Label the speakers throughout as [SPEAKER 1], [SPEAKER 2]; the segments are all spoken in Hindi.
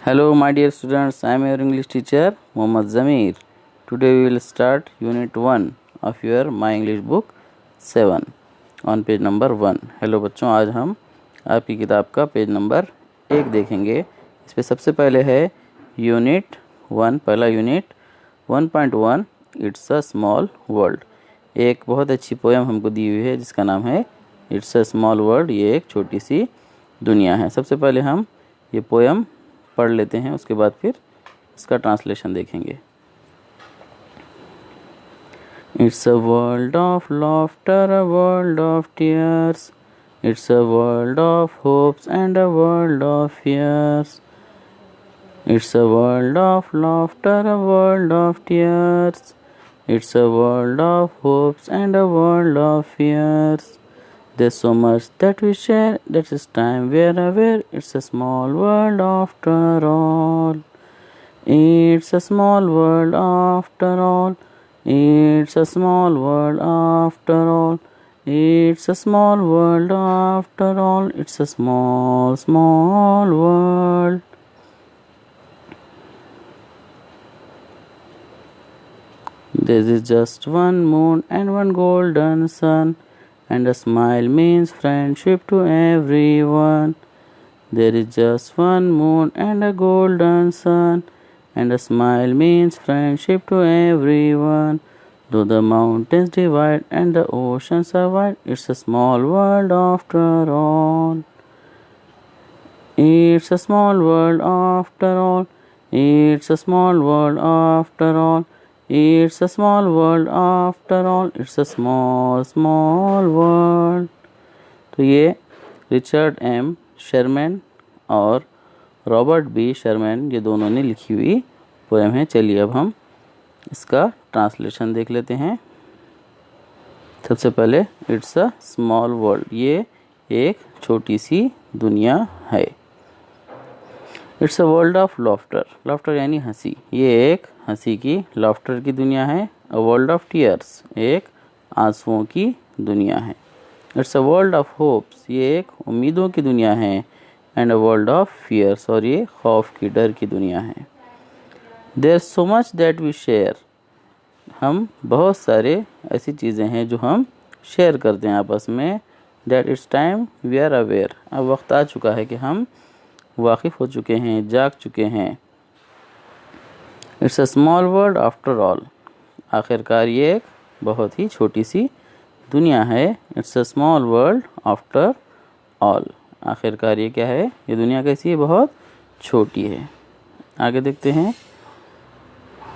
[SPEAKER 1] Hello, my dear students. I am your English teacher, Mohammad Zamir. Today we will start Unit 1 of your My English book 7 on page number 1. Hello बच्चों, आज हम आपकी किताब का पेज नंबर 1 देखेंगे. इस पे सबसे पहले है यूनिट 1, पहला unit 1.1 it's a small world. एक बहुत अच्छी पोएम हमको दी हुई है जिसका नाम है इट्स अ स्मॉल वर्ल्ड. ये एक छोटी सी दुनिया है. सबसे पहले हम ये पोएम पढ़ लेते हैं, उसके बाद फिर इसका ट्रांसलेशन देखेंगे. It's a world of laughter, a world of tears. It's a world of hopes and a world of fears. It's a world of laughter, a world of tears. It's a world of hopes and a world of fears. There's so much that we share, that is time we're aware, it's a small world after all. It's a small world after all. It's a small world after all. It's a small world after all. It's a small, small world. This is just one moon and one golden sun. And a smile means friendship to everyone. There is just one moon and a golden sun, and a smile means friendship to everyone. Though the mountains divide and the oceans are wide, it's a small world after all. It's a small world after all. It's a small world after all. It's a small world after all. It's a small, small world. तो ये रिचर्ड एम शर्मैन और रॉबर्ट बी शर्मैन ये दोनों ने लिखी हुई पोएम है. चलिए अब हम इसका ट्रांसलेशन देख लेते हैं. सबसे पहले इट्स अ स्मॉल वर्ल्ड, ये एक छोटी सी दुनिया है. It's a world of laughter, laughter यानी हंसी, ये एक हंसी की लॉफ्टर की दुनिया है. अ वर्ल्ड ऑफ टीयर्स, एक आंसुओं की दुनिया है. It's a world of hopes, ये एक उम्मीदों की दुनिया है. And a world of fears, और ये खौफ की डर की दुनिया है. There so much that we share, हम बहुत सारे ऐसी चीज़ें हैं जो हम शेयर करते हैं आपस में. That it's time we are aware, अब वक्त आ चुका है कि हम वाकिफ़ हो चुके हैं, जाग चुके हैं. It's a small world after all, आखिरकार ये एक बहुत ही छोटी सी दुनिया है. It's a small world after all, आखिरकार ये क्या है, ये दुनिया कैसी है, बहुत छोटी है. आगे देखते हैं.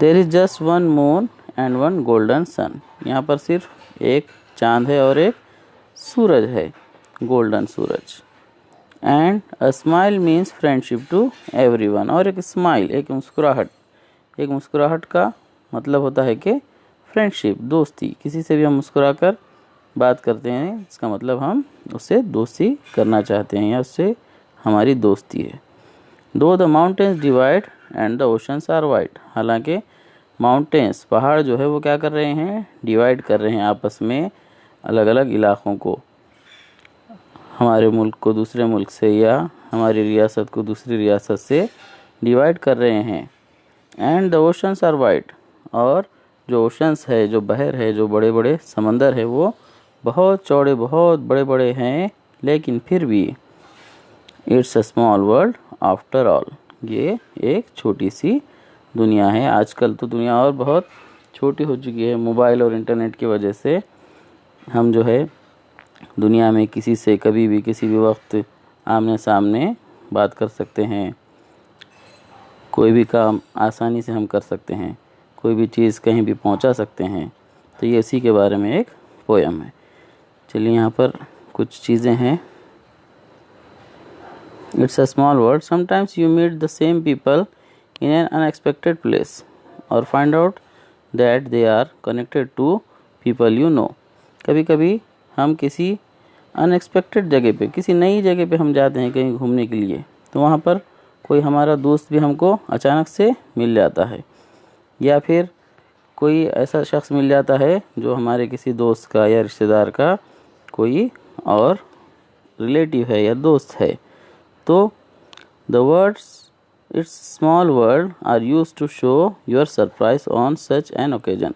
[SPEAKER 1] There is just one moon and one golden sun, यहाँ पर सिर्फ एक चांद है और एक सूरज है, golden Suraj. And a smile means friendship to everyone, और एक स्माइल, एक मुस्कुराहट, एक मुस्कुराहट का मतलब होता है कि फ्रेंडशिप, दोस्ती. किसी से भी हम मुस्कुरा कर बात करते हैं, इसका मतलब हम उससे दोस्ती करना चाहते हैं या उससे हमारी दोस्ती है. दो the mountains divide and the oceans are wide, हालांकि माउंटेन्स, पहाड़ जो है वो क्या कर रहे हैं, डिवाइड कर रहे हैं आपस में अलग अलग इलाक़ों को, हमारे मुल्क को दूसरे मुल्क से या हमारी रियासत को दूसरी रियासत से डिवाइड कर रहे हैं. And the oceans are wide, और जो ओशंस है, जो बहर है, जो बड़े बड़े समंदर है, वो बहुत चौड़े, बहुत बड़े बड़े हैं, लेकिन फिर भी it's a small world after all, ये एक छोटी सी दुनिया है. आजकल तो दुनिया और बहुत छोटी हो चुकी है. मोबाइल और इंटरनेट की वजह से हम जो है दुनिया में किसी से कभी भी किसी भी वक्त आमने सामने बात कर सकते हैं. कोई भी काम आसानी से हम कर सकते हैं, कोई भी चीज़ कहीं भी पहुंचा सकते हैं. तो ये इसी के बारे में एक पोएम है. चलिए यहाँ पर कुछ चीज़ें हैं. It's a small world, sometimes you meet the same people in an unexpected place और find out that they are connected to people you know. कभी कभी हम किसी अनएक्सपेक्टेड जगह पे, किसी नई जगह पे हम जाते हैं कहीं घूमने के लिए, तो वहाँ पर कोई हमारा दोस्त भी हमको अचानक से मिल जाता है, या फिर कोई ऐसा शख्स मिल जाता है जो हमारे किसी दोस्त का या रिश्तेदार का कोई और रिलेटिव है या दोस्त है. तो the words its small word are used to show your surprise on such an occasion.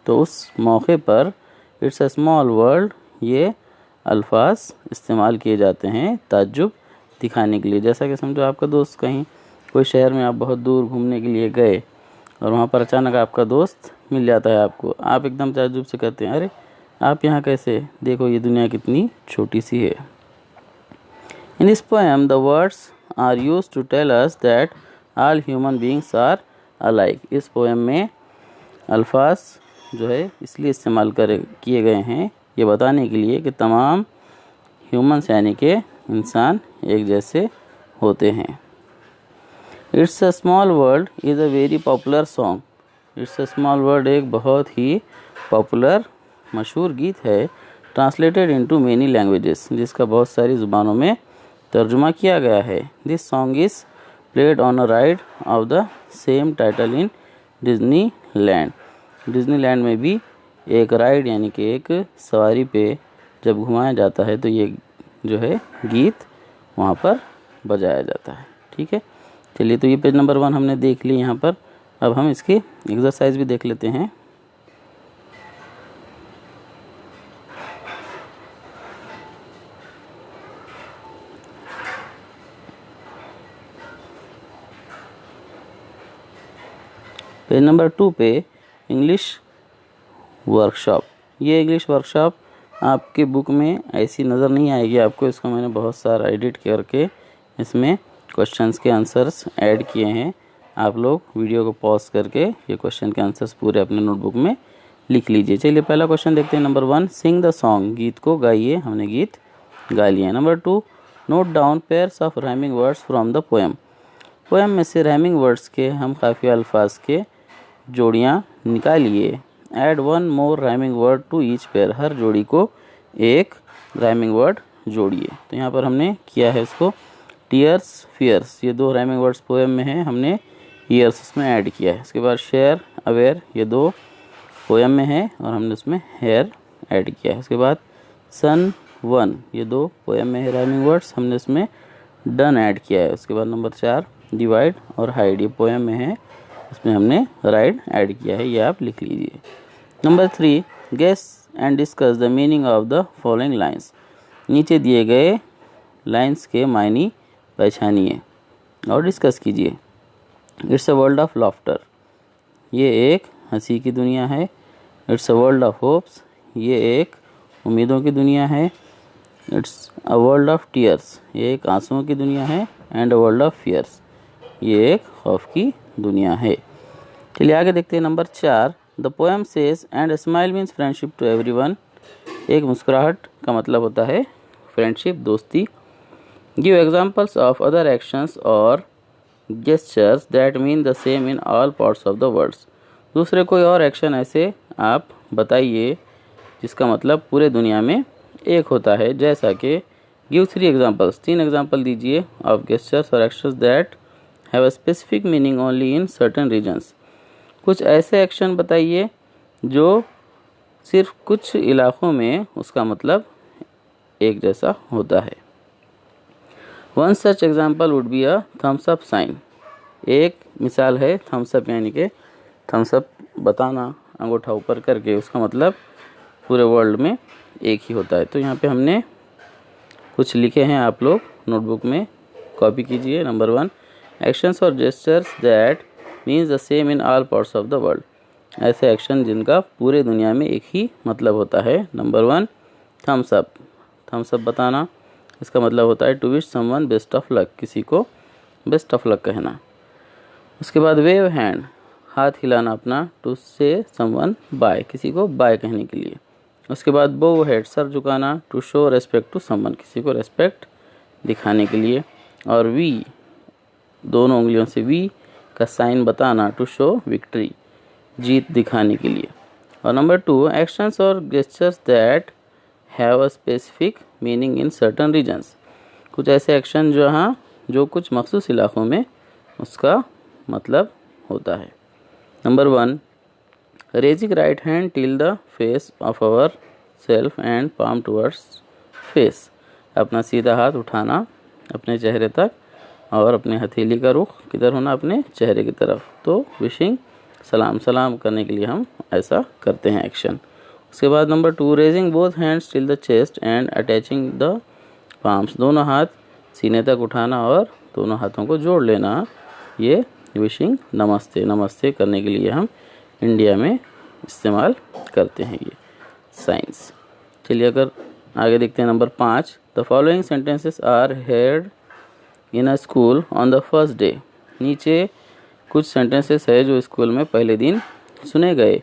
[SPEAKER 1] तो उस मौके पर इट्स अ स्मॉल वर्ल्ड ये अल्फाज इस्तेमाल किए जाते हैं ताज्जुब दिखाने के लिए। जैसा कि समझो आपका दोस्त कहीं कोई शहर में आप बहुत दूर घूमने के लिए गए और वहाँ पर अचानक आपका दोस्त मिल जाता है आपको, आप एकदम ताज्जुब से कहते हैं, अरे आप यहाँ कैसे, देखो ये दुनिया कितनी छोटी सी है। In this poem the words are used to tell us that all human beings are alike. इस पोएम में अल्फाज जो है इसलिए इस्तेमाल किए गए हैं ये बताने के लिए कि तमाम ह्यूमन्स यानी कि इंसान एक जैसे होते हैं। It's a small world is a very popular song. It's a small world एक बहुत ही पॉपुलर मशहूर गीत है। ट्रांसलेटेड इनटू मेनी लैंग्वेजेस, जिसका बहुत सारी ज़ुबानों में तर्जुमा किया गया है। This song is played on a ride of the same title in Disneyland. Disneyland में भी एक राइड यानी कि एक सवारी पे जब घुमाया जाता है तो ये जो है गीत वहाँ पर बजाया जाता है। ठीक है, चलिए तो ये पेज नंबर 1 हमने देख ली यहाँ पर। अब हम इसकी एक्सरसाइज भी देख लेते हैं। पेज नंबर 2 पे इंग्लिश वर्कशॉप। ये इंग्लिश वर्कशॉप आपके बुक में ऐसी नज़र नहीं आएगी आपको, इसको मैंने बहुत सारा एडिट करके इसमें क्वेश्चंस के आंसर्स ऐड किए हैं। आप लोग वीडियो को पॉज करके ये क्वेश्चन के आंसर्स पूरे अपने नोटबुक में लिख लीजिए। चलिए पहला क्वेश्चन देखते हैं। नंबर 1 सिंग द सॉन्ग, गीत को गाइए। हमने गीत गा लिया। Number 2 note down pairs of rhyming words from the poem. Poem में से राइमिंग वर्ड्स के हम काफ़िया अल्फाज के जोड़ियाँ निकालिए। Add 1 more rhyming word to each pair, हर जोड़ी को एक राइमिंग वर्ड जोड़िए। तो यहाँ पर हमने किया है इसको। टीयर्स फियर्स, ये 2 राइमिंग वर्ड्स पोएम में हैं, हमने ईयर्स उसमें ऐड किया है। इसके बाद शेयर अवेयर, ये 2 पोएम में है और हमने उसमें हेयर ऐड किया है। इसके बाद सन 1, ये 2 पोएम में है राइमिंग वर्ड्स, हमने उसमें डन ऐड किया है। उसके बाद नंबर 4 डिवाइड और हाइड, ये पोएम में है, इसमें हमने राइड ऐड किया है, ये आप लिख लीजिए। Number 3 guess and discuss the meaning of the following lines. नीचे दिए गए लाइन्स के मायने पहचानिए और डिस्कस कीजिए। It's a world of laughter, ये एक हंसी की दुनिया है। It's a world of hopes, ये एक उम्मीदों की दुनिया है। It's a world of tears, ये एक आंसुओं की दुनिया है। And a world of fears, ये एक खौफ की दुनिया है। चलिए आगे देखते हैं। Number 4 the poem says and smile means friendship to everyone. एक मुस्कुराहट का मतलब होता है फ्रेंडशिप, दोस्ती। Give examples of other actions और gestures that mean the same in all parts of the words. दूसरे कोई और एक्शन ऐसे आप बताइए जिसका मतलब पूरे दुनिया में एक होता है। जैसा कि गिव 3 एग्जांपल्स, 3 एग्जांपल दीजिए ऑफ गेस्चर्स और actions that have a specific meaning only in certain regions. कुछ ऐसे एक्शन बताइए जो सिर्फ कुछ इलाकों में उसका मतलब एक जैसा होता है। One such example would be a thumbs up sign. एक मिसाल है थम्स अप, यानी कि थम्स अप बताना अंगूठा ऊपर करके, उसका मतलब पूरे वर्ल्ड में एक ही होता है। तो यहाँ पे हमने कुछ लिखे हैं, आप लोग नोटबुक में कॉपी कीजिए। नंबर 1 एक्शंस और gestures that means the same in all parts of the world. ऐसे एक्शन जिनका पूरे दुनिया में एक ही मतलब होता है। Number 1 Thums up, Thums up बताना, इसका मतलब होता है to wish someone best of luck, किसी को बेस्ट ऑफ लक कहना। उसके बाद वेव हैंड, हाथ हिलाना अपना, टू से समवन बाय, किसी को बाय कहने के लिए। उसके बाद बो हेड, सर झुकाना, to show respect to someone, किसी को रेस्पेक्ट दिखाने के लिए। और वी, दोनों उंगलियों से वी का साइन बताना, टू शो विक्ट्री, जीत दिखाने के लिए। और नंबर 2 एक्शंस और gestures that have a specific meaning in certain reasons. कुछ ऐसे एक्शन जो कुछ मखसूस इलाकों में उसका मतलब होता है। Number 1 raising right hand till the face of our self and palm towards face, अपना सीधा हाथ उठाना अपने चेहरे तक और अपने हथेली का रुख किधर होना, अपने चेहरे की तरफ। तो विशिंग, सलाम सलाम करने के लिए हम ऐसा करते हैं एक्शन। उसके बाद number 2, raising both hands till the chest and attaching the palms. दोनों हाथ सीने तक उठाना और दोनों हाथों को जोड़ लेना, ये विशिंग नमस्ते नमस्ते करने के लिए हम इंडिया में इस्तेमाल करते हैं ये साइंस। चलिए अगर आगे देखते हैं number 5, the following sentences are heard in a school on the first day. नीचे कुछ सेंटेंसेस है जो स्कूल में पहले दिन सुने गए।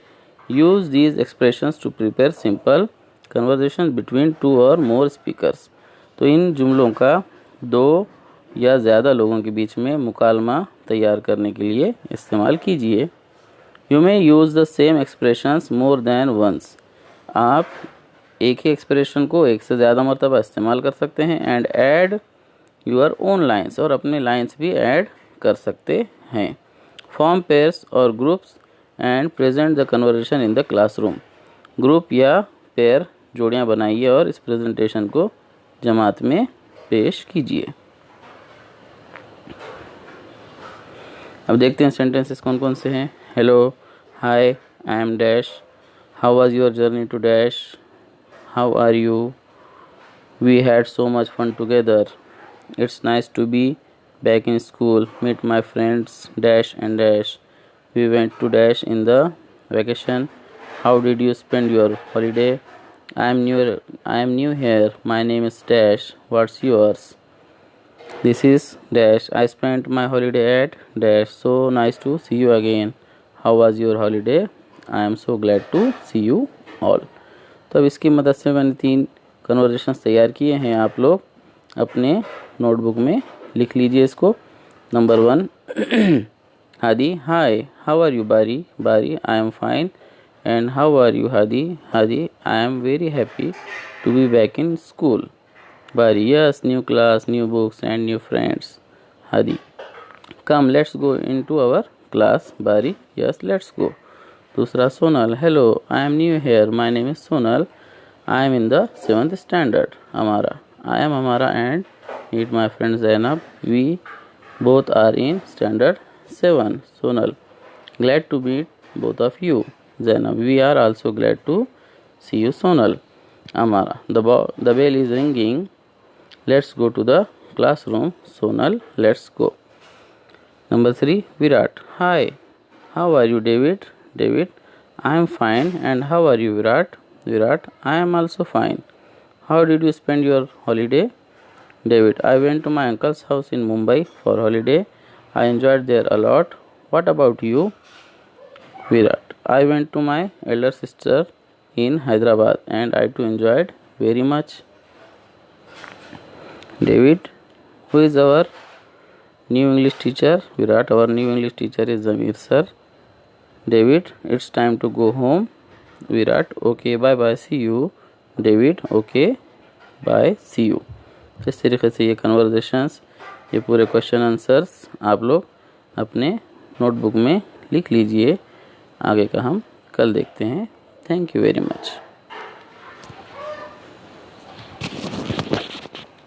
[SPEAKER 1] Use these expressions to prepare simple conversation between 2 और मोर स्पीकर्स। तो इन जुमलों का 2 या ज़्यादा लोगों के बीच में मुकालमा तैयार करने के लिए इस्तेमाल कीजिए। You may use the same expressions more than once. आप एक ही एक्सप्रेशन को एक से ज़्यादा मरतबा इस्तेमाल कर सकते हैं। And add your own lines, और अपने लाइन्स भी ऐड कर सकते हैं। फॉर्म पेयर्स और groups and present the conversation in the classroom. Group या पेयर जोड़ियाँ बनाइए और इस प्रेजेंटेशन को जमात में पेश कीजिए। अब देखते हैं सेंटेंसेस कौन कौन से हैं। Hello, hi, I am dash, how was your journey to dash, how are you, we had so much fun together, it's nice to be back in school, meet my friends dash and dash, we went to dash in the vacation, how did you spend your holiday, I am new here, my name is dash, what's yours, this is dash, I spent my holiday at dash, so nice to see you again, how was your holiday, I am so glad to see you all। तो अब इसकी मदद से मैंने 3 कन्वर्सेशंस तैयार किए हैं, आप लोग अपने नोटबुक में लिख लीजिए इसको। Number 1, Hadi, hi, how are you Bari, Bari, I am fine, and how are you Hadi, Hadi, I am very happy to be back in school, Bari, yes, new class, new books and new friends, Hadi, come let's go in to our class, Bari, yes, let's go. दूसरा, Sonal, hello, I am new here, my name is Sonal, I am in the 7th standard, अमारा, आई एम अमारा and meet my friend Zainab, we both are in standard 7, Sonal, glad to meet both of you, Zainab, we are also glad to see you, Sonal, Amara, the bell is ringing, let's go to the classroom, Sonal, let's go। Number 3, Virat, hi, how are you, David, David, I am fine, and how are you, Virat, Virat, I am also fine, how did you spend your holiday, David, I went to my uncle's house in Mumbai for holiday, I enjoyed there a lot, what about you, Virat, I went to my elder sister in Hyderabad and I too enjoyed very much, David, who is our new English teacher, Virat, our new English teacher is Zamir sir, David, it's time to go home, Virat, okay, bye bye, see you, David, okay, bye, see you। इस तरीके से ये कन्वर्सेशंस, ये पूरे क्वेश्चन आंसर्स आप लोग अपने नोटबुक में लिख लीजिए। आगे का हम कल देखते हैं। Thank you very much.